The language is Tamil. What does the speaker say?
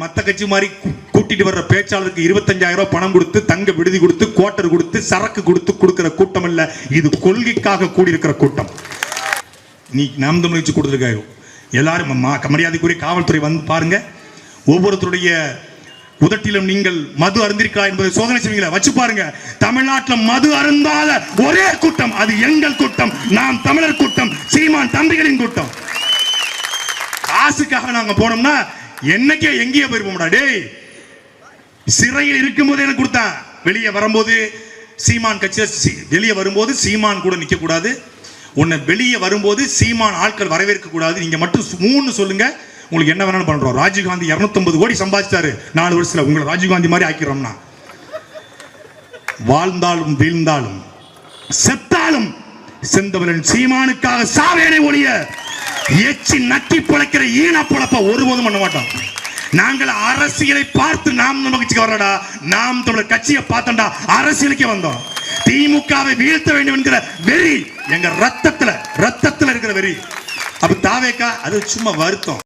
மத்த கட்சி மாதிரி கூட்டிட்டு வர்ற பேச்சாளருக்கு 25,000 ரூபாய் பணம் கொடுத்து தங்க விடுதி கொடுத்து குவார்டர் கொடுத்து சரக்கு கொடுத்து கொடுக்கிற கூட்டம் இல்ல. இது கொள்கைக்காக கூடியிருக்கிற கூட்டம். நீ நாம் தமிழ் கட்சி கொடுத்துருக்காரு. எல்லாரும் மரியாதைக்குரிய காவல்துறை வந்து பாருங்க. ஒவ்வொருத்தருடைய உதட்டிலும் நீங்கள் மது அருந்திருக்கா என்பதை சோதனை செய்வீங்களா வச்சு பாருங்க. தமிழ்நாட்டில் மது அருந்தாத ஒரே கூட்டம் அது எங்கள் கூட்டம், நாம் தமிழர் கூட்டம், சீமான் தம்பிகளின் கூட்டம். காசுக்காக நாங்க போனோம்னா என்னைக்கே எங்கேயே போயிருப்போம்டா. டேய், சிறையில் இருக்கும் போது எனக்கு கொடுத்தான். வெளியே வரும்போது சீமான் கட்சி வெளியே வரும்போது சீமான் கூட நிக்க கூடாது. உன்னை வெளியே வரும்போது சீமான் ஆட்கள் வரவேற்க கூடாது. நீங்க மட்டும் 3 சொல்லுங்க, உங்களுக்கு என்ன வேணாலும் பண்றோம். ராஜீவ்காந்தி 250 கோடி சம்பாதிச்சாரு 4 வருஷத்துல. உங்களை ராஜீவ்காந்தி மாதிரி ஆக்கிறோம்னா வாழ்ந்தாலும் வீழ்ந்தாலும் செத்தாலும் செந்தவரன் சீமானுக்காக சாவேனை ஒழிய எச்சி நட்டி பிழைக்கிற ஈன பிழப்ப ஒருபோதும் பண்ண மாட்டோம். நாங்கள் அரசியலை பார்த்து நாம் நம்ம கட்சிக்கு வரடா. நாம் தமிழர் கட்சியை பார்த்தோம்டா அரசியலுக்கே வந்தோம். திமுகவை வீழ்த்த வேண்டும் என்கிற வெறி எங்க ரத்தத்துல இருக்கிற வெறி. அப்ப தாவேக்கா அது சும்மா வருத்தம்.